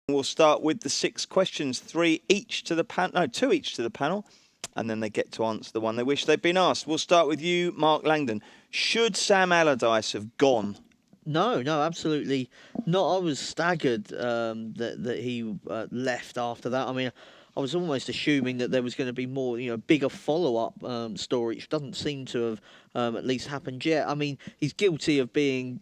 We'll start with the 6 questions, 3 each to the panel. No, 2 each to the panel, and then they get to answer the one they wish they'd been asked. We'll start with you, Mark Langdon. Should Sam Allardyce have gone? No, absolutely not. I was staggered that he left after that. I mean, I was almost assuming that there was going to be more, bigger follow-up story, which doesn't seem to have at least happened yet. I mean, he's guilty of being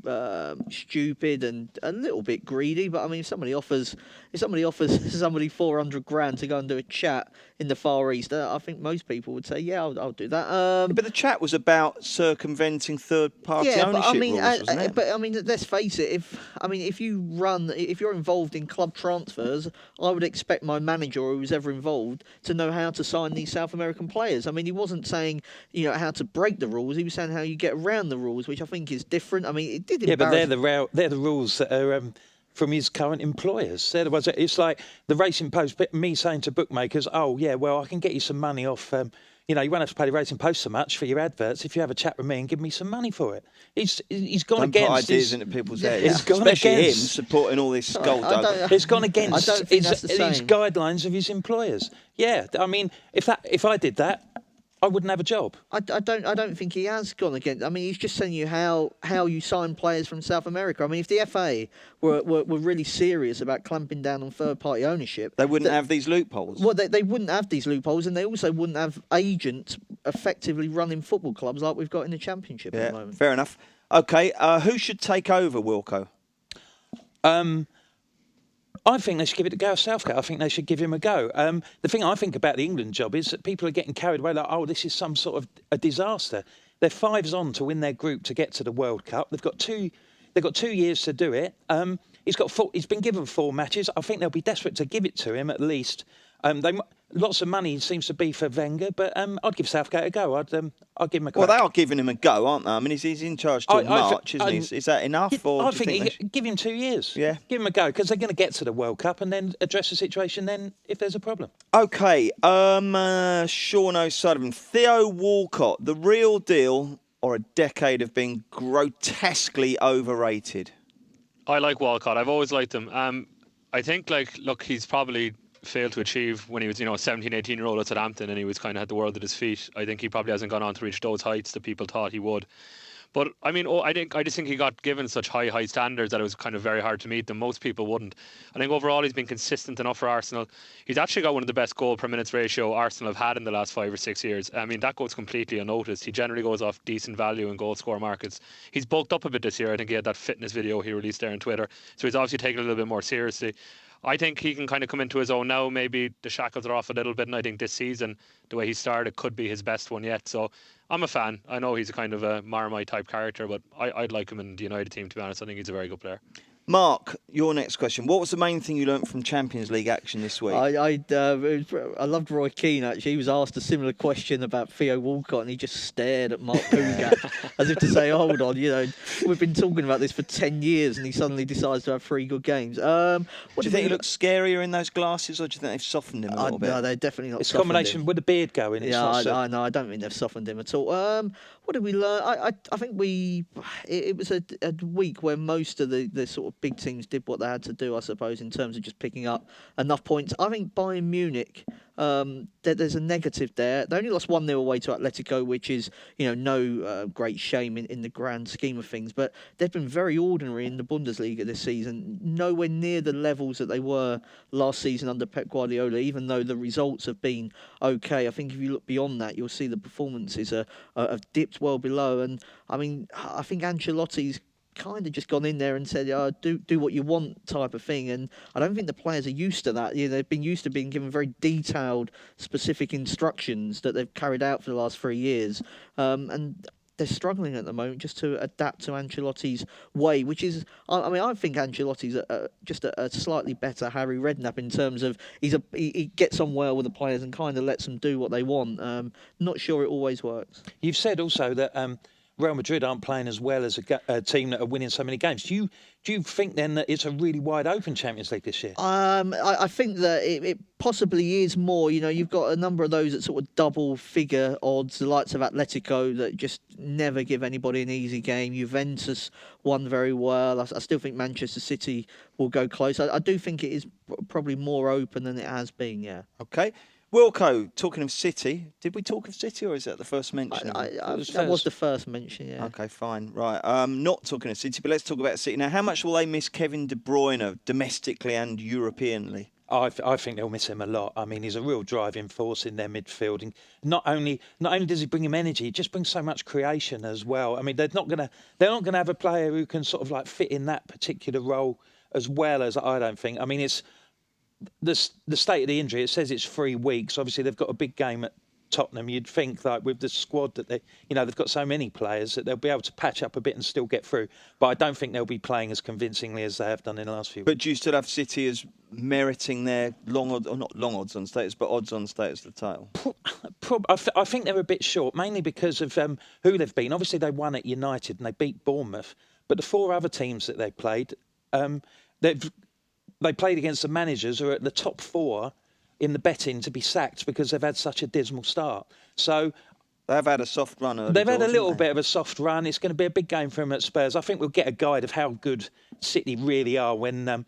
stupid and a little bit greedy. But I mean, if somebody offers somebody 400 grand to go and do a chat in the Far East, I think most people would say, yeah, I'll do that. But the chat was about circumventing third-party ownership rules, wasn't it? But I mean, let's face it. If you're involved in club transfers, I would expect my manager, or who was ever involved, to know how to sign these South American players. I mean, he wasn't saying how to break the rules. He was saying how you get around the rules, which I think is different. I mean, it did. Yeah, but they're the rules that are from his current employers. They're the ones it's like the Racing Post. Me saying to bookmakers, "Oh yeah, well I can get you some money off." You won't have to pay the Racing Post so much for your adverts if you have a chat with me and give me some money for it. He's gone Don't against put ideas into people's heads. He's gone Especially against him supporting all this skullduggery. It's gone against I don't think that's the his same. guidelines of his employers. Yeah, I mean, if I did that, I wouldn't have a job. I don't think he has gone against. I mean, he's just telling you how you sign players from South America. I mean, if the FA were really serious about clamping down on third-party ownership, They wouldn't have these loopholes. Well, they wouldn't have these loopholes, and they also wouldn't have agents effectively running football clubs like we've got in the Championship at the moment. Fair enough. Okay, who should take over, Wilco? I think they should give it a go. Southgate, I think they should give him a go. The thing I think about the England job is that people are getting carried away like, oh, this is some sort of a disaster. They're 5s on to win their group to get to the World Cup. They've got 2 years to do it. He's been given 4 matches. I think they'll be desperate to give it to him at least. Lots of money seems to be for Wenger, but I'd give Southgate a go. I'd give him a crack. Well, they are giving him a go, aren't they? I mean, he's in charge till March, isn't he? Is that enough? I think give him 2 years. Yeah. Give him a go, because they're going to get to the World Cup and then address the situation then if there's a problem. Okay, Sean O'Sullivan. Theo Walcott, the real deal or a decade of being grotesquely overrated? I like Walcott. I've always liked him. I think, look, he's probably failed to achieve when he was, 17, 18-year-old at Southampton and he was kind of had the world at his feet. I think he probably hasn't gone on to reach those heights that people thought he would. But, I mean, I just think he got given such high standards that it was kind of very hard to meet them. Most people wouldn't. I think overall he's been consistent enough for Arsenal. He's actually got one of the best goal per minutes ratio Arsenal have had in the last 5 or 6 years. I mean, that goes completely unnoticed. He generally goes off decent value in goal score markets. He's bulked up a bit this year. I think he had that fitness video he released there on Twitter. So he's obviously taken it a little bit more seriously. I think he can kind of come into his own now. Maybe the shackles are off a little bit, and I think this season, the way he started, could be his best one yet. So I'm a fan. I know he's a kind of a Marmite type character, but I'd like him in the United team, to be honest. I think he's a very good player. Mark, your next question. What was the main thing you learnt from Champions League action this week? I loved Roy Keane, actually. He was asked a similar question about Theo Walcott and he just stared at Mark Pougat as if to say, hold on, we've been talking about this for 10 years and he suddenly decides to have 3 good games. Do you think he looks scarier in those glasses or do you think they've softened him a little bit? No, they're definitely not. It's a combination with the beard going. I don't think they've softened him at all. What did we learn? I think it was a week where most of the sort of big teams did what they had to do, I suppose, in terms of just picking up enough points. I think Bayern Munich, there's a negative there. They only lost 1-0 away to Atletico, which is no great shame in the grand scheme of things. But they've been very ordinary in the Bundesliga this season, nowhere near the levels that they were last season under Pep Guardiola. Even though the results have been okay, I think if you look beyond that, you'll see the performances have dipped well below. And I mean, I think Ancelotti's kind of just gone in there and said, do what you want type of thing. And I don't think the players are used to that. They've been used to being given very detailed, specific instructions that they've carried out for the last 3 years. And they're struggling at the moment just to adapt to Ancelotti's way, which is, I think Ancelotti's just a slightly better Harry Redknapp in terms of he gets on well with the players and kind of lets them do what they want. Not sure it always works. You've said also that Real Madrid aren't playing as well as a team that are winning so many games. Do you think then that it's a really wide open Champions League this year? I think that it possibly is more. You've got a number of those at sort of double figure odds, the likes of Atletico that just never give anybody an easy game. Juventus won very well. I still think Manchester City will go close. I do think it is probably more open than it has been, yeah. Okay. Wilco, talking of City, did we talk of City or is that the first mention? That was the first mention, yeah. Okay, fine. Right. Not talking of City, but let's talk about City. Now, how much will they miss Kevin De Bruyne domestically and Europeanly? I think they'll miss him a lot. I mean, he's a real driving force in their midfield. And not only does he bring him energy, he just brings so much creation as well. I mean, they're not gonna have a player who can sort of like fit in that particular role as well as I don't think. I mean, it's the state of the injury. It says it's 3 weeks. Obviously, they've got a big game at Tottenham. You'd think like with the squad that they've got so many players that they'll be able to patch up a bit and still get through. But I don't think they'll be playing as convincingly as they have done in the last few weeks. But do you still have City as meriting their not long odds on status, but odds on status of the title? I think they're a bit short, mainly because of who they've been. Obviously, they won at United and they beat Bournemouth. But the 4 other teams that they played, they played against the managers who are at the top 4 in the betting to be sacked because they've had such a dismal start. So they've had a soft run. They've had a little bit of a soft run. It's going to be a big game for them at Spurs. I think we'll get a guide of how good City really are when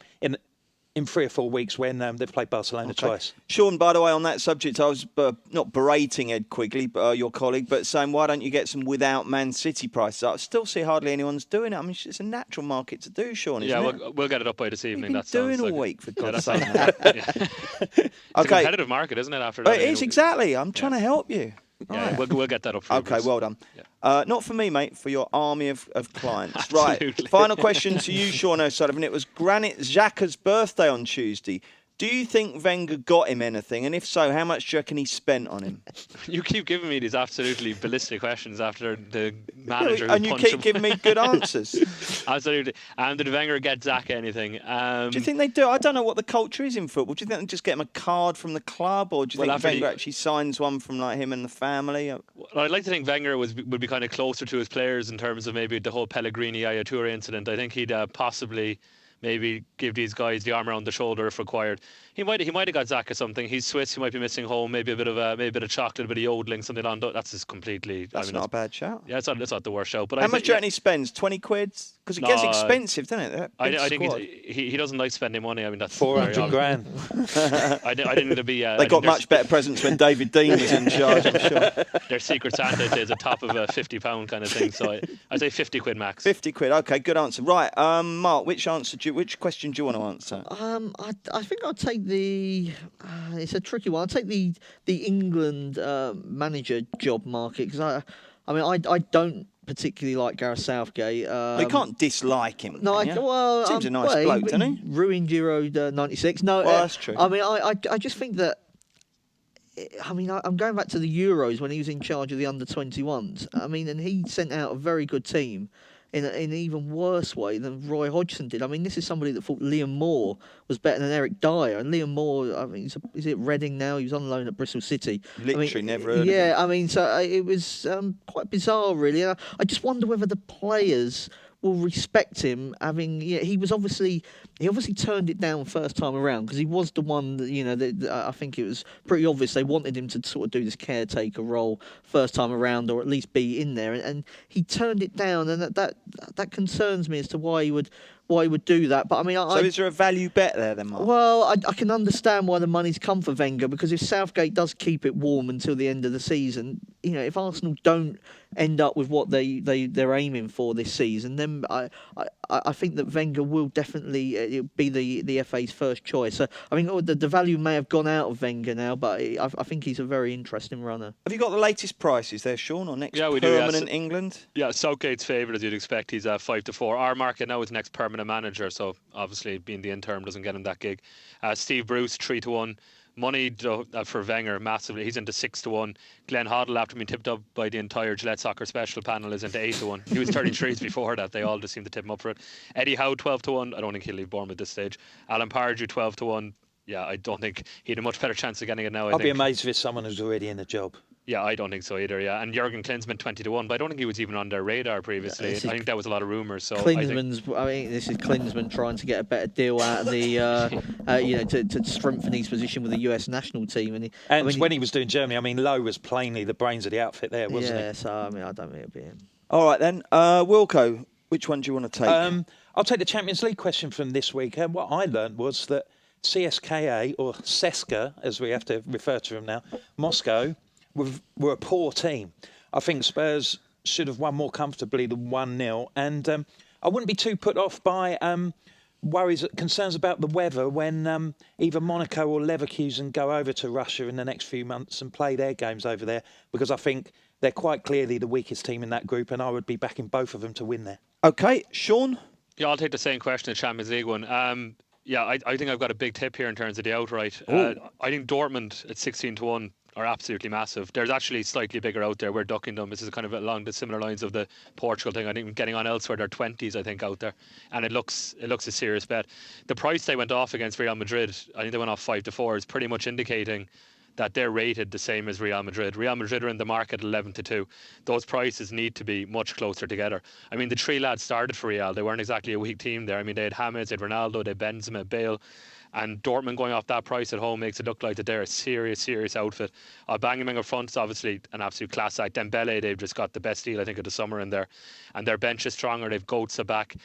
in 3 or 4 weeks when they've played Barcelona twice. Sean, by the way, on that subject, I was not berating Ed Quigley, your colleague, but saying, why don't you get some without Man City prices? I still see hardly anyone's doing it. I mean, it's a natural market to do, Sean, isn't it? We'll get it up by this evening. You've been doing all week, for God's sake. It's a competitive market, isn't it? After that, it is, exactly. I'm trying to help you. Yeah, right. We'll get that up for you. Okay, well done. Yeah. Not for me, mate, for your army of clients. Right, final question to you, Sean O'Sullivan. It was Granit Xhaka's birthday on Tuesday. Do you think Wenger got him anything? And if so, how much do you reckon he spent on him? You keep giving me these absolutely ballistic questions after the manager and you keep giving me good answers. Absolutely. Did Wenger get Xhaka anything? Do you think they do? I don't know what the culture is in football. Do you think they just get him a card from the club? Or do you think Wenger actually signs one from like him and the family? Well, I'd like to think Wenger would be kind of closer to his players in terms of maybe the whole Pellegrini Yaya Toure incident. I think he'd possibly maybe give these guys the arm around the shoulder if required. He might have got Xhaka something. He's Swiss. He might be missing home. Maybe a bit of chocolate, a bit of yodeling, something on. That's just completely. That's not a bad shout. Yeah, it's not the worst shout. But how much do you reckon he spends? 20 quid? Because it gets expensive, doesn't it? I think he doesn't like spending money. I mean, that's 400 grand. I didn't need to be. They got much better presents when David Dean was in charge, I'm sure. Their Secret Santa is a top of a £50 kind of thing. So I'd say 50 quid max. 50 quid. Okay, good answer. Right, Mark, which question do you want to answer? I think I'll take the. It's a tricky one. I'll take the England manager job market because I don't particularly like Gareth Southgate. You can't dislike him. No, seems a nice bloke, doesn't he? Ruined Euro '96. No, well, that's true. I mean, I just think that. I mean, I'm going back to the Euros when he was in charge of the under-21s. I mean, and he sent out a very good team in an even worse way than Roy Hodgson did. I mean, this is somebody that thought Liam Moore was better than Eric Dyer. And Liam Moore, I mean, is it Reading now? He was on loan at Bristol City. Literally never heard of him. Yeah, I mean, so it was quite bizarre, really. I just wonder whether the players will respect him. He obviously turned it down first time around because he was the one that, I think it was pretty obvious they wanted him to sort of do this caretaker role first time around, or at least be in there, and he turned it down, and that concerns me as to why he would do that. But I mean, so is there a value bet there then, Mark? Well, I can understand why the money's come for Wenger, because if Southgate does keep it warm until the end of the season, if Arsenal don't end up with what they're aiming for this season, then I think that Wenger will definitely be the FA's first choice. So I think the value may have gone out of Wenger now, but I think he's a very interesting runner. Have you got the latest prices there, Sean, on next we permanent do, England? Yeah, Southgate's favourite, as you'd expect. He's 5-4. Our market now is next permanent manager, so obviously being the interim doesn't get him that gig. Steve Bruce 3-1. Money for Wenger massively. He's into 6-1. Glenn Hoddle, after being tipped up by the entire Gillette Soccer Special panel, is into 8-1. He was 33s before that. They all just seem to tip him up for it. Eddie Howe 12-1. I don't think he'll leave Bournemouth at this stage. Alan Pardew 12-1. Yeah, I don't think he had a much better chance of getting it now. I'll be amazed if it's someone who's already in the job. Yeah, I don't think so either. Yeah, and Jurgen Klinsmann 20-1, but I don't think he was even on their radar previously. I think that was a lot of rumours. So this is Klinsmann trying to get a better deal out of the, to strengthen his position with the US national team. And when he was doing Germany, I mean, Lowe was plainly the brains of the outfit there, wasn't he? Yeah, so I mean, I don't think it'll be him. All right then, Wilco, which one do you want to take? I'll take the Champions League question from this week. What I learned was that CSKA, or CSKA, as we have to refer to them now, Moscow, were a poor team. I think Spurs should have won more comfortably than 1-0. And I wouldn't be too put off by concerns about the weather when either Monaco or Leverkusen go over to Russia in the next few months and play their games over there, because I think they're quite clearly the weakest team in that group, and I would be backing both of them to win there. OK, Sean? Yeah, I'll take the same question, the Champions League one. I think I've got a big tip here in terms of the outright. I think Dortmund at 16-1 are absolutely massive. There's actually slightly bigger out there. We're ducking them. This is kind of along the similar lines of the Portugal thing. I think getting on elsewhere, they're 20s, I think, out there. And it looks a serious bet. The price they went off against Real Madrid, I think they went off 5-4, is pretty much indicating that they're rated the same as Real Madrid. Real Madrid are in the market 11-2. Those prices need to be much closer together. I mean, the three lads started for Real. They weren't exactly a weak team there. I mean, they had James, they had Ronaldo, they had Benzema, Bale. And Dortmund going off that price at home makes it look like that they're a serious outfit. Banging up front's obviously an absolute class act. Dembele, they've just got the best deal, I think, of the summer in there. And their bench is stronger. They've Goetze back.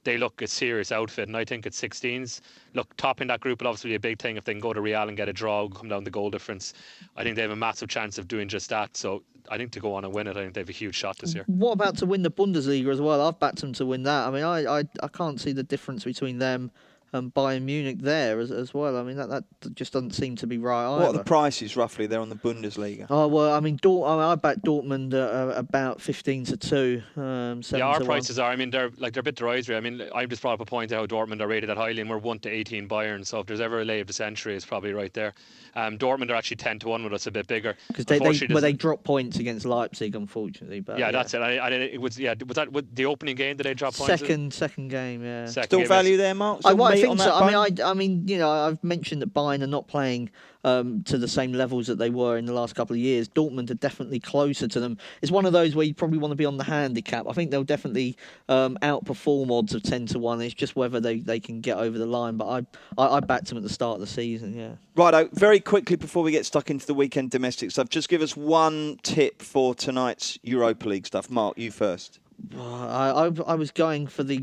They look a serious outfit. And I think at 16s, look, topping that group will obviously be a big thing. If they can go to Real and get a draw, come down the goal difference, I think they have a massive chance of doing just that. So I think to go on and win it, I think they have a huge shot this year. What about to win the Bundesliga as well? I've backed them to win that. I mean, I can't see the difference between them and Bayern Munich there as well. I mean, that just doesn't seem to be right either. What are the prices roughly there on the Bundesliga? Oh, well, I mean, I backed Dortmund about 15-2. Yeah, our prices are, I mean, they're a bit derisory. I mean, I've just brought up a point of how Dortmund are rated that highly, and we're 1-18 Bayern. So if there's ever a lay of the century, it's probably right there. Dortmund are actually 10-1 with us, a bit bigger. Because they dropped points against Leipzig, unfortunately. But that's it. Was that the opening game that they dropped points? Second game, yeah. Still value there, Mark? I think so. I mean, I've mentioned that Bayern are not playing to the same levels that they were in the last couple of years. Dortmund are definitely closer to them. It's one of those where you probably want to be on the handicap. I think they'll definitely outperform odds of 10-1. It's just whether they can get over the line. But I backed them at the start of the season. Yeah. Righto. Very quickly before we get stuck into the weekend domestic stuff, just give us one tip for tonight's Europa League stuff. Mark, you first. I was going for the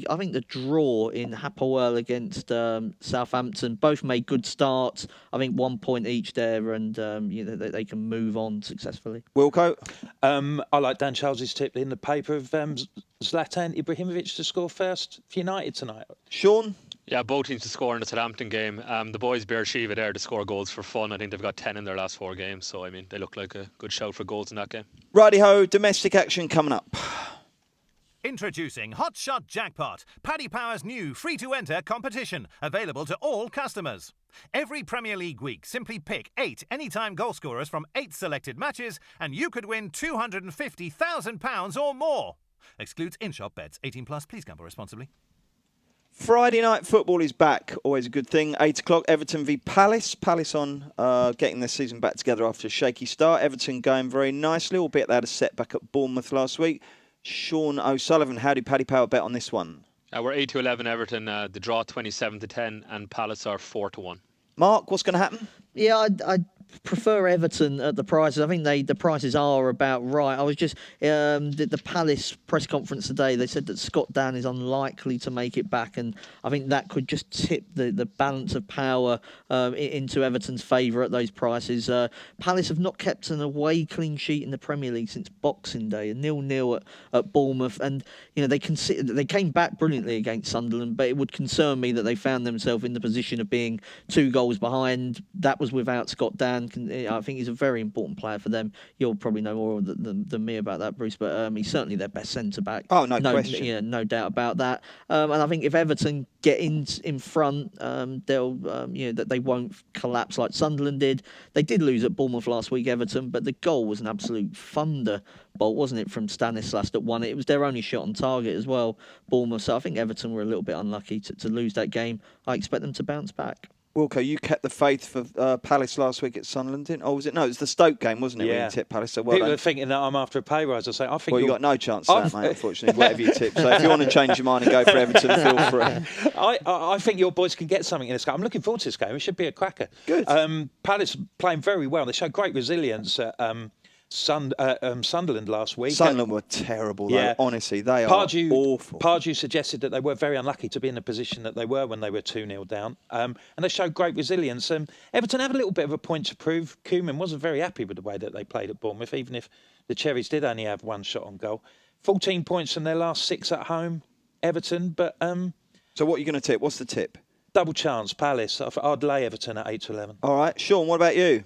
draw in Hapoel against Southampton. Both made good starts. I think 1 point each there, and they can move on successfully. Wilco? I like Dan Charles's tip in the paper of Zlatan Ibrahimovic to score first for United tonight. Sean? Yeah, both teams to score in the Southampton game. The boys Beersheva there to score goals for fun. I think they've got 10 in their last 4 games. So, I mean, they look like a good shout for goals in that game. Righty-ho, domestic action coming up. Introducing Hot Shot Jackpot, Paddy Power's new free-to-enter competition, available to all customers. Every Premier League week, simply pick 8 anytime goal scorers from 8 selected matches, and you could win £250,000 or more. Excludes in-shop bets. 18+, please gamble responsibly. Friday night football is back. Always a good thing. 8 o'clock, Everton v Palace. Palace on getting their season back together after a shaky start. Everton going very nicely, albeit they had a setback at Bournemouth last week. Sean O'Sullivan, how do Paddy Power bet on this one? We're 8-11 Everton, the draw 27-10, and Palace are 4-1. Mark, what's going to happen? Yeah, I prefer Everton at the prices. I think the prices are about right. I was just the Palace press conference today. They said that Scott Dan is unlikely to make it back, and I think that could just tip the balance of power into Everton's favour at those prices. Palace have not kept an away clean sheet in the Premier League since Boxing Day, a 0-0 at Bournemouth, and they came back brilliantly against Sunderland, but it would concern me that they found themselves in the position of being 2 goals behind. That was without Scott Dan. I think he's a very important player for them. You'll probably know more than me about that, Bruce, but he's certainly their best centre-back. Oh, no question. Yeah, no doubt about that. And I think if Everton get in front, they'll that they won't collapse like Sunderland did. They did lose at Bournemouth last week, Everton, but the goal was an absolute thunderbolt, wasn't it, from Stanislas that won it? It was their only shot on target as well, Bournemouth. So I think Everton were a little bit unlucky to lose that game. I expect them to bounce back. Wilco, you kept the faith for Palace last week at Sunderland, didn't? Oh, was it? No, it was the Stoke game, wasn't it? Yeah. When you tipped Palace. So well People done. are thinking that I'm after a pay rise. I say, I think Well, you got no chance of that, mate, unfortunately, whatever you tip. So if you want to change your mind and go for Everton, feel free. I think your boys can get something in this game. I'm looking forward to this game. It should be a cracker. Good. Palace playing very well. They showed great resilience at Sunderland last week. Sunderland were terrible, though. Yeah. Honestly, they are awful. Pardew suggested that they were very unlucky to be in the position that they were when they were 2-0 down. And they showed great resilience. Everton have a little bit of a point to prove. Koeman wasn't very happy with the way that they played at Bournemouth, even if the Cherries did only have one shot on goal. 14 points from their last 6 at home, Everton. But So what are you going to tip? What's the tip? double chance, Palace. I'd lay Everton at 8-11. All right. Sean, what about you?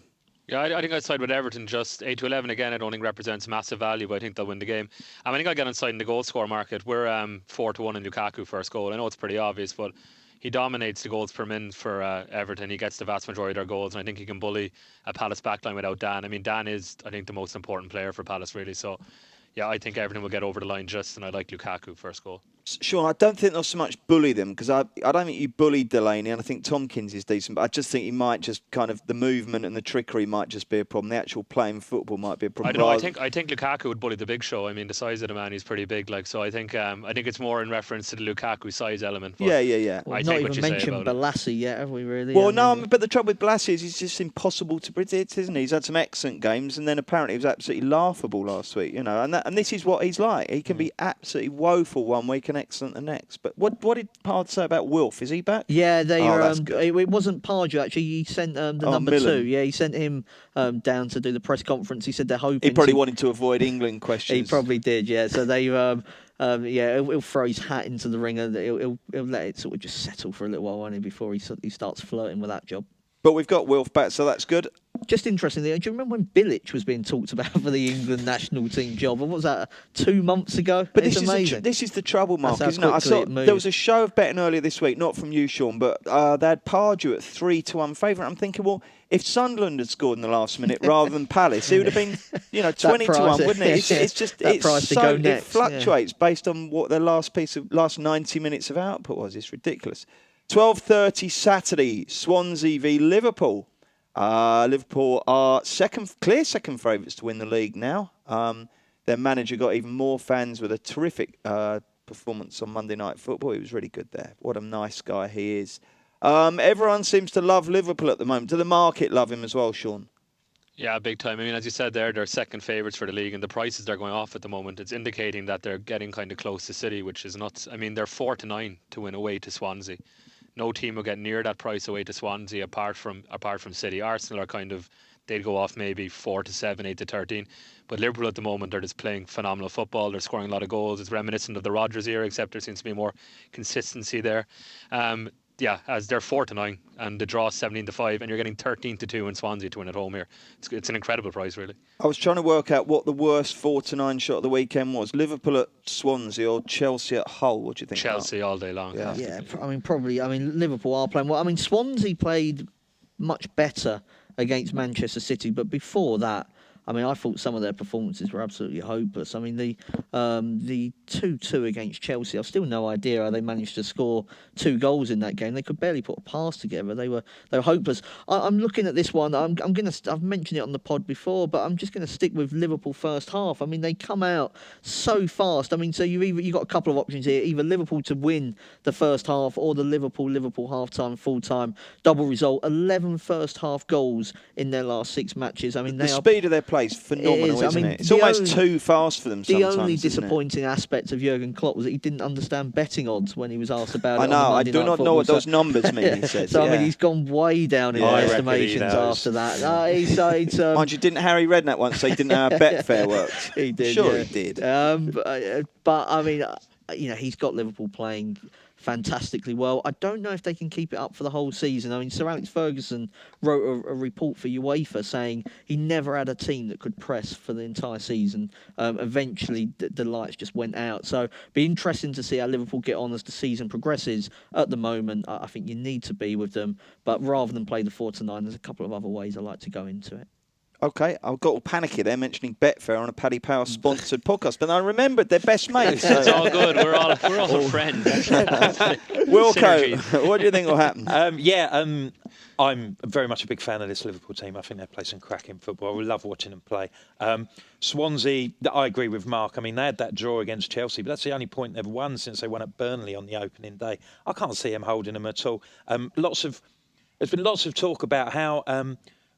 Yeah, I think I'd side with Everton. Just 8-11 again. I don't think represents massive value, but I think they'll win the game. I think I'll get inside in the goal score market. We're 4-1 in Lukaku first goal. I know it's pretty obvious, but he dominates the goals per min for Everton. He gets the vast majority of their goals, and I think he can bully a Palace backline without Dan. I mean, Dan is, I think, the most important player for Palace, really. So, yeah, I think Everton will get over the line just, and I like Lukaku first goal. Sean, I don't think they'll so much bully them because I don't think you bullied Delaney, and I think Tompkins is decent, but I just think he might just kind of the movement and the trickery might just be a problem. The actual playing football might be a problem. I don't know. I think Lukaku would bully the big show. I mean, the size of the man, he's pretty big. So I think it's more in reference to the Lukaku size element. But Yeah. Well, I not think what even you say mentioned about it. Balassi yet, have we really? Well, no, but the trouble with Blassie is he's just impossible to predict, isn't he? He's had some excellent games, and then apparently he was absolutely laughable last week, you know. And this is what he's like. He can be absolutely woeful one week and excellent the next. But what did Pard say about Wilf? Is he back? Yeah, they that's good. it wasn't Pardew actually. He sent the number Millen. 2. Yeah, he sent him down to do the press conference. He said they're hoping. He probably wanted to avoid England questions. He probably did. Yeah, so they he'll throw his hat into the ring and he'll let it sort of just settle for a little while, won't he, before he starts flirting with that job. But we've got Wilf back, so that's good. Just interestingly, do you remember when Bilic was being talked about for the England national team job? What was that, 2 months ago? But it's this amazing. this is the trouble, Mark, That's isn't how it? I quickly saw it moved. there was a show of betting earlier this week, not from you, Sean, but they had Pardew at 3-1 favourite. I'm thinking, well, if Sunderland had scored in the last minute rather than Palace, it would have been 20-1, wouldn't it? It's just it fluctuates based on what their last 90 minutes of output was. It's ridiculous. 12:30 Saturday, Swansea v Liverpool. Liverpool are clear second favourites to win the league now. Their manager got even more fans with a terrific performance on Monday Night Football. He was really good there. What a nice guy he is. Everyone seems to love Liverpool at the moment. Do the market love him as well, Sean? Yeah, big time. I mean, as you said there, they're second favourites for the league, and the prices they're going off at the moment, it's indicating that they're getting kind of close to City, which is nuts. I mean, they're 4-9 to win away to Swansea. No team will get near that price away to Swansea apart from City. Arsenal are they'd go off maybe 4-7, 8-13. But Liverpool at the moment are just playing phenomenal football. They're scoring a lot of goals. It's reminiscent of the Rodgers era, except there seems to be more consistency there. As they're 4-9 and the draw 17-5, and you're getting 13-2 in Swansea to win at home here. It's an incredible price, really. I was trying to work out what the worst 4-9 shot of the weekend was. Liverpool at Swansea or Chelsea at Hull? What do you think? Chelsea all day long. Yeah, probably. I mean, Liverpool are playing well. I mean, Swansea played much better against Manchester City, but before that, I mean, I thought some of their performances were absolutely hopeless. I mean, the 2-2 against Chelsea, I've still no idea how they managed to score 2 goals in that game. They could barely put a pass together. They were hopeless. I'm looking at this one. I've mentioned it on the pod before, but I'm just gonna stick with Liverpool first half. I mean, they come out so fast. I mean, so you got a couple of options here: either Liverpool to win the first half, or the Liverpool half time, full time, double result. 11 first half goals in their last 6 matches. I mean, the speed of their play is phenomenal, isn't it? It's almost too fast for them sometimes. The only disappointing aspect of Jurgen Klopp was that he didn't understand betting odds when he was asked about it. I know. I do not know what those numbers mean, he said. So, I mean, he's gone way down in my estimations after that. Mind you, didn't Harry Redknapp once say he didn't know how Betfair works? He did. Sure, yeah. he did. But I mean, he's got Liverpool playing fantastically well. I don't know if they can keep it up for the whole season. I mean, Sir Alex Ferguson wrote a report for UEFA saying he never had a team that could press for the entire season. Eventually, the lights just went out. So, be interesting to see how Liverpool get on as the season progresses. At the moment, I think you need to be with them. But rather than play the 4-9, there's a couple of other ways I like to go into it. Okay, I got all panicky there mentioning Betfair on a Paddy Power sponsored podcast, but I remembered they're best mates. So. It's all good. We're all friends. Wilco, what do you think will happen? I'm very much a big fan of this Liverpool team. I think they play some cracking football. We love watching them play. Swansea, I agree with Mark. I mean, they had that draw against Chelsea, but that's the only point they've won since they won at Burnley on the opening day. I can't see them holding them at all. There's been lots of talk about how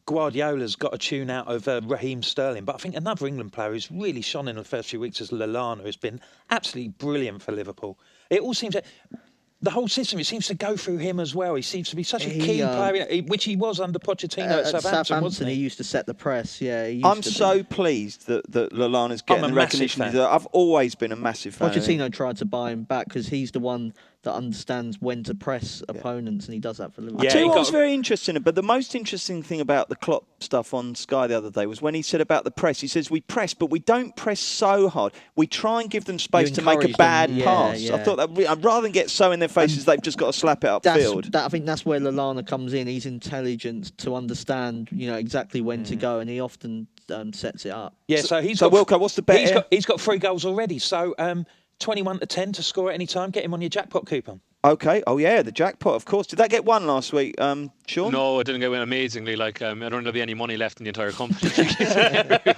Guardiola's got a tune out of Raheem Sterling, but I think another England player who's really shone in the first few weeks is Lallana, who's been absolutely brilliant for Liverpool. It all seems the whole system, it seems to go through him as well. He seems to be such a key player, which he was under Pochettino at Southampton, wasn't he? He used to set the press, I'm so pleased that Lallana's getting the recognition. I've always been a massive fan. Pochettino tried to buy him back because he's the one that understands when to press opponents, and he does that for Liverpool. I tell you what was very interesting, but the most interesting thing about the Klopp stuff on Sky the other day was when he said about the press. He says, we press, but we don't press so hard. We try and give them space to make a bad pass. Yeah. I thought that rather than get so in their faces, they've just got to slap it upfield. I think that's where Lallana comes in. He's intelligent to understand, exactly when to go, and he often sets it up. Yeah, so Wilco, what's the bet? He's got 3 goals already, so 21-10 to score at any time. Get him on your jackpot coupon. Okay. Oh, yeah, the jackpot, of course. Did that get won last week, Sean? No, it didn't get won amazingly. I don't think there'll be any money left in the entire company.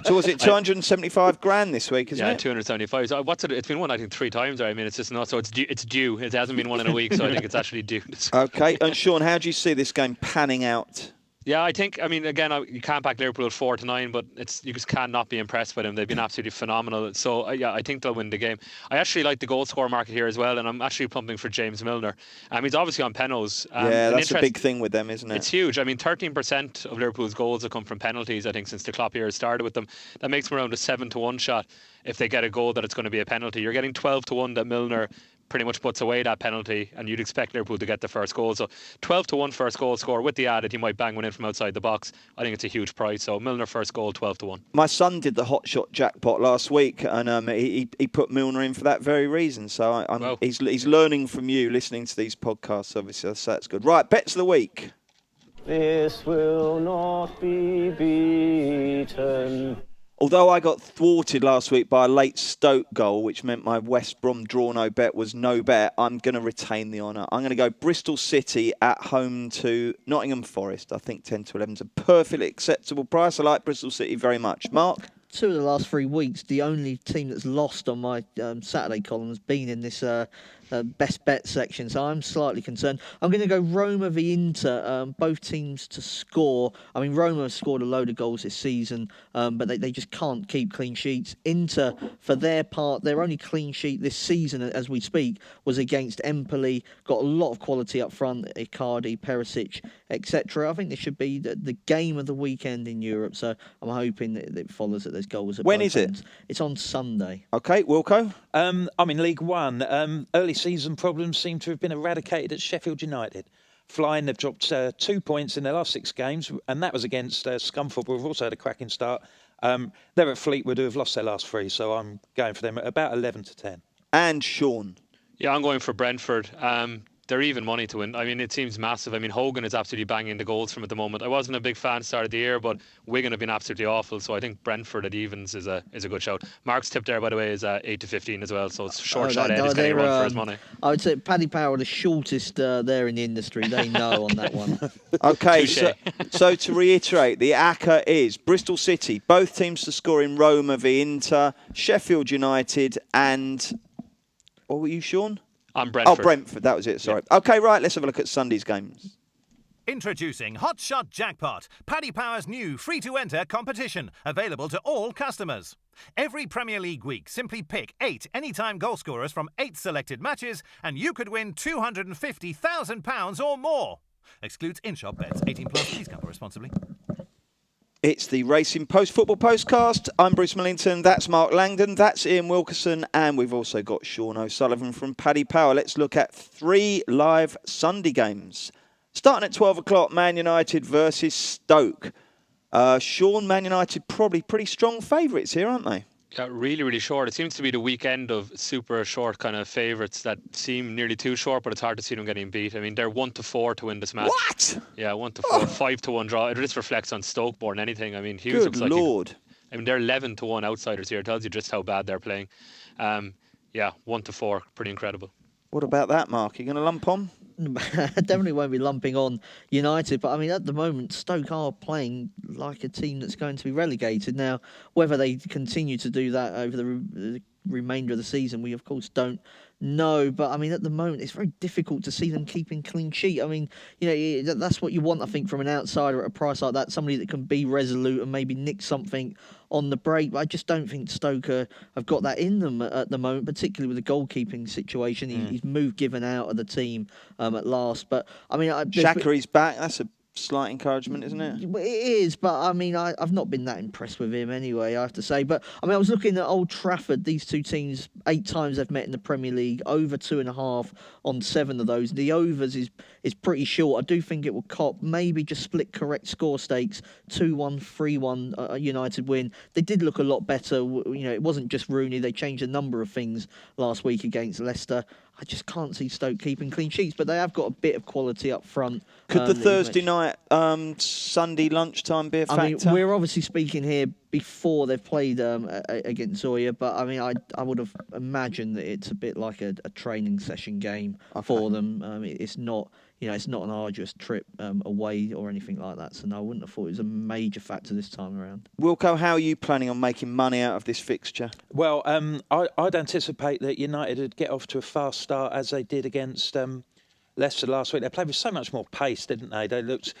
So was it 275 grand this week, isn't it? Yeah, 275. So what's it? It's been won, I think, 3 times. I mean, it's just not. So it's due. It hasn't been won in a week, so I think it's actually due. Okay. And Sean, how do you see this game panning out? Yeah, again, you can't back Liverpool at 4-9, but you just cannot be impressed by them. They've been absolutely phenomenal. So, I think they'll win the game. I actually like the goal score market here as well, and I'm actually pumping for James Milner. He's obviously on penalties. That's a big thing with them, isn't it? It's huge. 13% of Liverpool's goals have come from penalties, I think, since the Klopp era started with them. That makes them around a 7-1 shot if they get a goal that it's going to be a penalty. You're getting 12-1 that Milner pretty much puts away that penalty, and you'd expect Liverpool to get the first goal. So 12-1 first goal score with the added, he might bang one in from outside the box. I think it's a huge price. So Milner first goal, 12-1. My son did the hot shot jackpot last week, and he put Milner in for that very reason. So he's learning from you, listening to these podcasts. Obviously, so that's good. Right, bets of the week. This will not be beaten. Although I got thwarted last week by a late Stoke goal, which meant my West Brom draw no bet was no bet, I'm going to retain the honour. I'm going to go Bristol City at home to Nottingham Forest. I think 10-11 is a perfectly acceptable price. I like Bristol City very much. Mark? 2 of the last 3 weeks, the only team that's lost on my Saturday column has been in this best bet section, so I'm slightly concerned. I'm going to go Roma v Inter, both teams to score. I mean, Roma have scored a load of goals this season, but they just can't keep clean sheets. Inter, for their part, their only clean sheet this season, as we speak, was against Empoli. Got a lot of quality up front, Icardi, Perisic, etc. I think this should be the game of the weekend in Europe, so I'm hoping that it follows that there's goals at When both is it? ends. It's on Sunday. Okay, Wilco? I'm in League One. Early season problems seem to have been eradicated at Sheffield United. Flying, they've dropped 2 points in their last 6 games, and that was against Scunthorpe, who have also had a cracking start. They're at Fleetwood, who have lost their last 3, so I'm going for them at about 11-10. And Sean? Yeah, I'm going for Brentford. They're even money to win. I mean, it seems massive. I mean, Hogan is absolutely banging the goals from at the moment. I wasn't a big fan start of the year, but Wigan have been absolutely awful. So I think Brentford at evens is a good shout. Mark's tip there, by the way, is 8-15 as well. So it's short shot. Ed is getting run for his money. I would say Paddy Power are the shortest there in the industry. They know on that one. Okay, so to reiterate, the ACCA is Bristol City, both teams to score in Roma v Inter, Sheffield United, and what were you, Sean? I'm Brentford. Oh, Brentford, that was it, sorry. Yeah. Okay, right, let's have a look at Sunday's games. Introducing Hot Shot Jackpot, Paddy Power's new free-to-enter competition, available to all customers. Every Premier League week, simply pick 8 anytime goal scorers from 8 selected matches, and you could win £250,000 or more. Excludes in-shop bets. 18+. Please gamble responsibly. It's the Racing Post Football Postcast. I'm Bruce Millington. That's Mark Langdon. That's Ian Wilkerson. And we've also got Sean O'Sullivan from Paddy Power. Let's look at 3 live Sunday games. Starting at 12 o'clock, Man United versus Stoke. Sean, Man United probably pretty strong favourites here, aren't they? Yeah, really, really short. It seems to be the weekend of super short kind of favourites that seem nearly too short, but it's hard to see them getting beat. I mean, they're 1-4 to win this match. What? Yeah, 1-4, 5-1 draw. It just reflects on Stoke more than anything. I mean, Hughes Good looks like Lord. I mean, they're 11-1 outsiders here. It tells you just how bad they're playing. Yeah, 1-4, pretty incredible. What about that, Mark? Are you going to lump on? Definitely won't be lumping on United, but I mean, at the moment, Stoke are playing like a team that's going to be relegated. Now, whether they continue to do that over the remainder of the season, we of course don't know. But I mean, at the moment, it's very difficult to see them keeping clean sheet. I mean, that's what you want, I think, from an outsider at a price like that, somebody that can be resolute and maybe nick something on the break. But I just don't think Stoke have got that in them at the moment, particularly with the goalkeeping situation. He's moved Given out of the team at last. But I mean, Xhaka's back. That's a slight encouragement, isn't it? It is, but I mean, I've not been that impressed with him anyway, I have to say. But I mean, I was looking at Old Trafford. These two teams, 8 times they've met in the Premier League, over 2.5 on 7 of those. The overs is pretty short. I do think it will cop maybe just split correct score stakes, 2-1, 3-1 United win. They did look a lot better. It wasn't just Rooney. They changed a number of things last week against Leicester. I just can't see Stoke keeping clean sheets, but they have got a bit of quality up front. Could the Thursday night, Sunday lunchtime be a factor? I mean, we're obviously speaking here before they've played against Zoya, but I mean, I would have imagined that it's a bit like a training session game for them. It's not, it's not an arduous trip away or anything like that. So no, I wouldn't have thought it was a major factor this time around. Wilco, how are you planning on making money out of this fixture? Well, I'd anticipate that United would get off to a fast start as they did against Leicester last week. They played with so much more pace, didn't they? They looked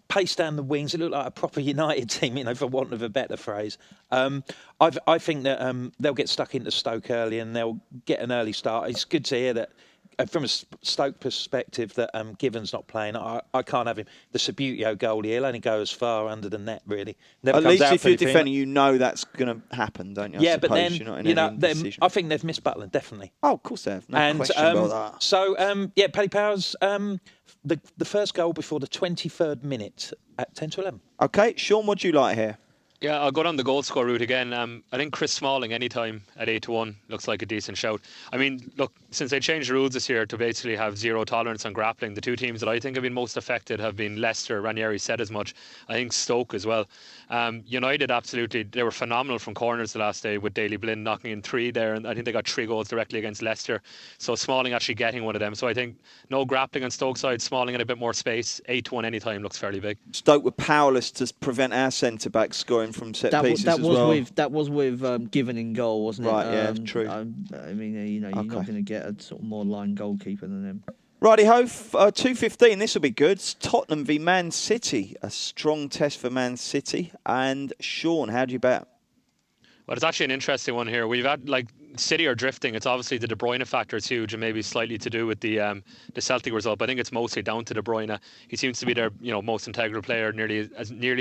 pace down the wings. It looked like a proper United team, for want of a better phrase. I think that they'll get stuck into Stoke early and they'll get an early start. It's good to hear that. From a Stoke perspective, that Given's not playing. I can't have him. The Subbuteo goalie, he'll only go as far under the net, really. Never At comes least out if you're for defending, that's going to happen, don't you? Yeah, but then, you're not in any decision. I think they've missed Butland, definitely. Oh, of course they have. No question about that. So, Paddy Powers, the first goal before the 23rd minute at 10-11. OK, Sean, what do you like here? Yeah, I'll go down the goal score route again. I think Chris Smalling anytime at 8-1 looks like a decent shout. I mean, look, since they changed the rules this year to basically have zero tolerance on grappling, the two teams that I think have been most affected have been Leicester. Ranieri said as much. I think Stoke as well. United, absolutely, they were phenomenal from corners the last day with Daley Blind knocking in 3 there, and I think they got 3 goals directly against Leicester. So Smalling actually getting one of them. So I think no grappling on Stoke side, Smalling had a bit more space. 8-1 anytime looks fairly big. Stoke were powerless to prevent our centre-backs scoring from set pieces as well. That was with Given in goal, wasn't it? Right, yeah, true. I mean, you're not going to get a sort of more line goalkeeper than him. Righty-ho, 2:15, this will be good. It's Tottenham v Man City, a strong test for Man City. And Sean, how do you bet? Well, it's actually an interesting one here. We've had, City are drifting. It's obviously the De Bruyne factor is huge and maybe slightly to do with the Celtic result. But I think it's mostly down to De Bruyne. He seems to be their most integral player, nearly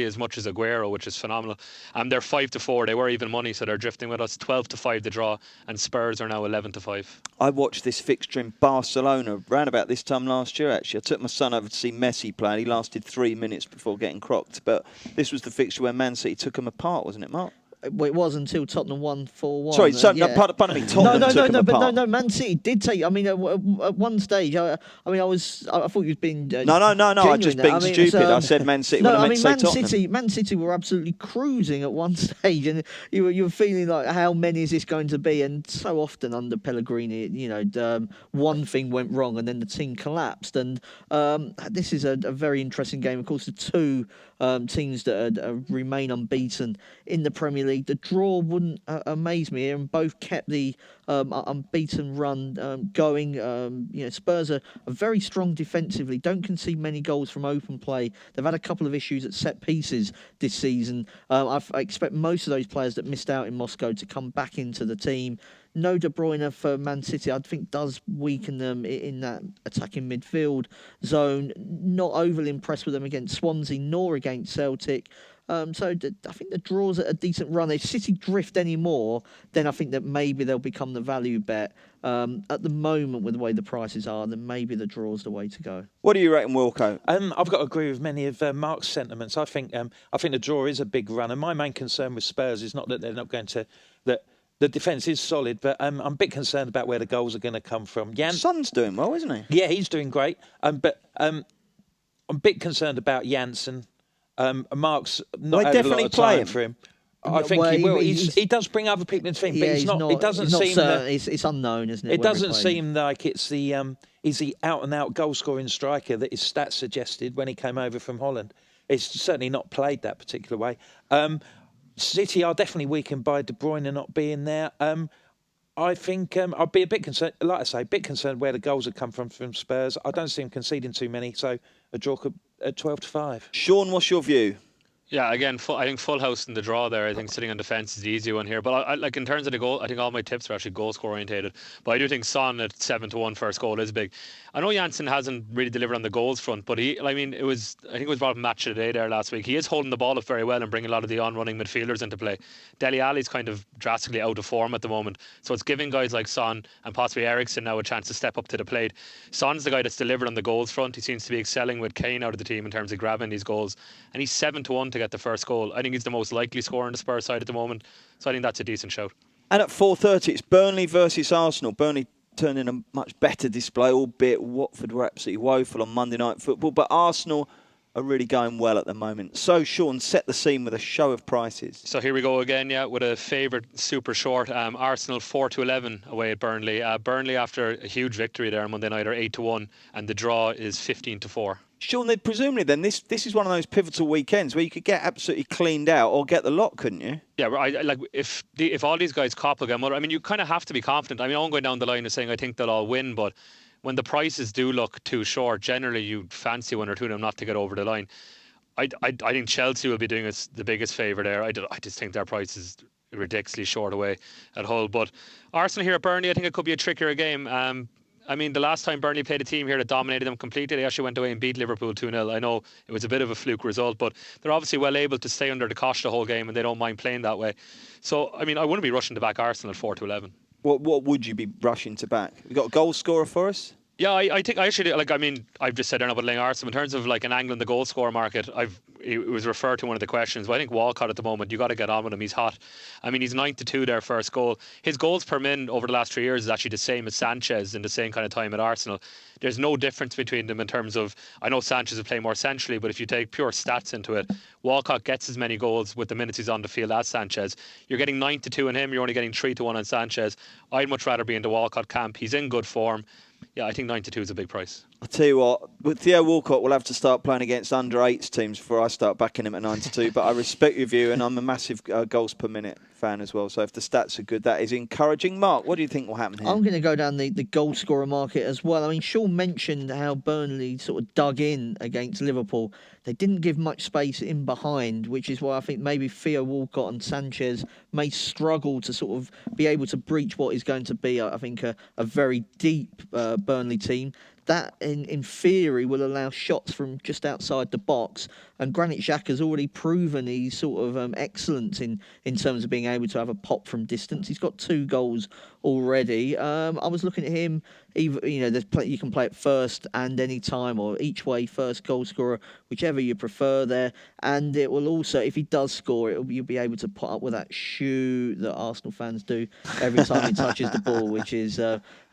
as much as Aguero, which is phenomenal. They're 5-4. They were even money, so they're drifting with us. 12-5 the draw, and Spurs are now 11-5. I watched this fixture in Barcelona around about this time last year, actually. I took my son over to see Messi play, and he lasted 3 minutes before getting crocked. But this was the fixture where Man City took him apart, wasn't it, Mark? Well, it was until Tottenham won 4-1. Sorry, yeah. pardon me. Tottenham took him apart. No. Man City did take. I mean, at one stage, I thought you was being. No. I just being stupid. I said Man City. No, I meant to say Tottenham. Man City were absolutely cruising at one stage, and you were feeling like, how many is this going to be? And so often under Pellegrini, one thing went wrong, and then the team collapsed. And this is a very interesting game. Of course, the two teams that remain unbeaten in the Premier League. The draw wouldn't amaze me here, and both kept the unbeaten run going. Spurs are very strong defensively, don't concede many goals from open play. They've had a couple of issues at set pieces this season. I expect most of those players that missed out in Moscow to come back into the team. No De Bruyne for Man City, I think, does weaken them in that attacking midfield zone. Not overly impressed with them against Swansea nor against Celtic. So I think the draw's at a decent run. If City drift anymore, then I think that maybe they'll become the value bet. At the moment, with the way the prices are, then maybe the draw's the way to go. What do you reckon, Wilco? I've got to agree with many of Mark's sentiments. I think the draw is a big run, and my main concern with Spurs is not that they're not going to that. The defence is solid, but I'm a bit concerned about where the goals are going to come from. Son's doing well, isn't he? Yeah, he's doing great. But I'm a bit concerned about Janssen. Mark's not had a lot of time for him. I think he will. He does bring other people into the team, but he's not. It doesn't seem. It's unknown, isn't it? It doesn't seem like it's the out and out goal scoring striker that his stats suggested when he came over from Holland. It's certainly not played that particular way. City are definitely weakened by De Bruyne not being there. I think I'll be a bit concerned, like I say, a bit concerned where the goals have come from Spurs. I don't see him conceding too many, so a draw could at 12-5. Sean, what's your view? Yeah, again, I think full house in the draw there. I think sitting on defence is the easy one here. But I like in terms of the goal, I think all my tips are actually goal score orientated. But I do think Son at 7-1 first goal is big. I know Janssen hasn't really delivered on the goals front, but I think it was brought up match of the day there last week. He is holding the ball up very well and bringing a lot of the on-running midfielders into play. Dele Alli's kind of drastically out of form at the moment, so it's giving guys like Son and possibly Eriksen now a chance to step up to the plate. Son's the guy that's delivered on the goals front. He seems to be excelling with Kane out of the team in terms of grabbing these goals, and he's 7-1 to get the first goal. I think he's the most likely scorer on the Spurs side at the moment, so I think that's a decent shout. And at 4:30, it's Burnley versus Arsenal. Burnley turned in a much better display, albeit Watford were absolutely woeful on Monday Night Football, but Arsenal are really going well at the moment. So, Sean, set the scene with a show of prices. So here we go again, with a favourite super short. Arsenal 4-11 away at Burnley. Burnley, after a huge victory there on Monday night, are 8-1, and the draw is 15-4. Sean, presumably then this is one of those pivotal weekends where you could get absolutely cleaned out or get the lot, couldn't you? Yeah, if all these guys cop again, I mean, you kind of have to be confident. I mean, I'm going down the line of saying I think they'll all win, but when the prices do look too short, generally you fancy one or two of them not to get over the line. I think Chelsea will be doing us the biggest favour there. I just think their price is ridiculously short away at Hull. But Arsenal here at Burnley, I think it could be a trickier game. I mean, the last time Burnley played a team here that dominated them completely, they actually went away and beat Liverpool 2-0. I know it was a bit of a fluke result, but they're obviously well able to stay under the cosh the whole game, and they don't mind playing that way. So, I mean, I wouldn't be rushing to back Arsenal at 4-11. What would you be rushing to back? You got a goal scorer for us? Yeah, I think I actually I've just said there about laying Arsenal in terms of like an angle in the goal scorer market. It was referred to in one of the questions, but I think Walcott at the moment, you got to get on with him. He's hot. I mean, he's 9-2 there first goal. His goals per min over the last 3 years is actually the same as Sanchez in the same kind of time at Arsenal. There's no difference between them in terms of, I know Sanchez will play more centrally, but if you take pure stats into it, Walcott gets as many goals with the minutes he's on the field as Sanchez. You're getting 9-2 on him, you're only getting 3-1 on Sanchez. I'd much rather be in the Walcott camp. He's in good form. Yeah, I think 9-2 is a big price. I'll tell you what, with Theo Walcott, we'll have to start playing against under-8s teams before I start backing him at 9-2. But I respect your view, and I'm a massive goals per minute fan as well. So if the stats are good, that is encouraging. Mark, what do you think will happen here? I'm going to go down the goal scorer market as well. I mean, Sean mentioned how Burnley sort of dug in against Liverpool. They didn't give much space in behind, which is why I think maybe Theo Walcott and Sanchez may struggle to sort of be able to breach what is going to be, I think, a very deep Burnley team. That, in theory, will allow shots from just outside the box. And Granit Xhaka's already proven he's sort of excellent in terms of being able to have a pop from distance. He's got 2 goals already. I was looking at him, you can play it first and any time, or each way, first goal scorer, whichever you prefer there. And it will also, if he does score, you'll be able to put up with that shoo that Arsenal fans do every time he touches the ball, which is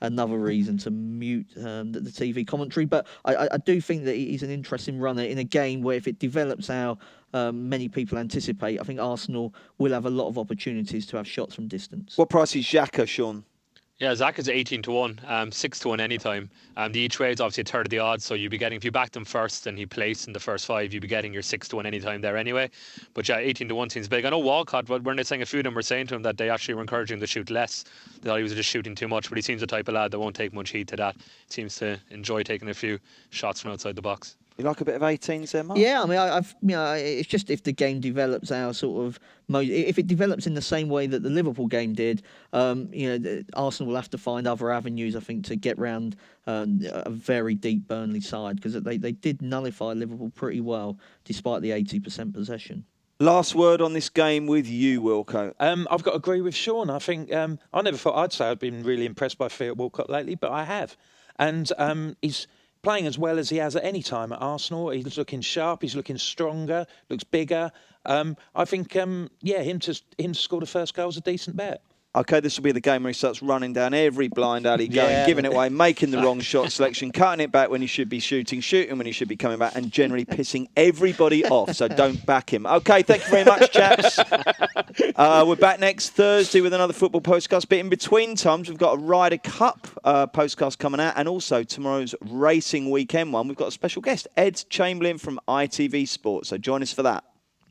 another reason to mute the TV commentary. But I do think that he's an interesting runner in a game where if it develops how many people anticipate, I think Arsenal will have a lot of opportunities to have shots from distance. What price is Xhaka, Sean? Yeah, Zach is 18-1, 6-1 anytime. The each way is obviously a third of the odds, so you'd be getting, if you backed him first and he placed in the first 5, you'd be getting your 6-1 anytime there anyway. But yeah, 18-1 seems big. I know Walcott, when they're saying a few of them were saying to him that they actually were encouraging him to shoot less. They thought he was just shooting too much, but he seems the type of lad that won't take much heed to that. Seems to enjoy taking a few shots from outside the box. You like a bit of 18s there, Mark? Yeah, I mean, it's just if the game develops our sort of, if it develops in the same way that the Liverpool game did, Arsenal will have to find other avenues, I think, to get round a very deep Burnley side, because they did nullify Liverpool pretty well, despite the 80% possession. Last word on this game with you, Wilco. I've got to agree with Sean. I think I never thought I'd say I've been really impressed by Theo Walcott lately, but I have. And he's playing as well as he has at any time at Arsenal. He's looking sharp, he's looking stronger, looks bigger. I think, him to score the first goal is a decent bet. Okay, this will be the game where he starts running down every blind alley, giving it away, making the wrong shot selection, cutting it back when he should be shooting when he should be coming back, and generally pissing everybody off. So don't back him. Okay, thank you very much, chaps. We're back next Thursday with another football podcast. But in between times, we've got a Ryder Cup podcast coming out, and also tomorrow's racing weekend one. We've got a special guest, Ed Chamberlain from ITV Sports. So join us for that.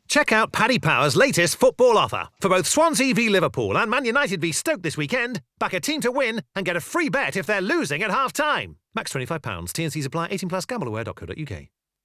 Check out Paddy Power's latest football offer. For both Swansea v Liverpool and Man United v Stoke this weekend, back a team to win and get a free bet if they're losing at half-time. Max £25. T&Cs apply. 18+. Gambleaware.co.uk.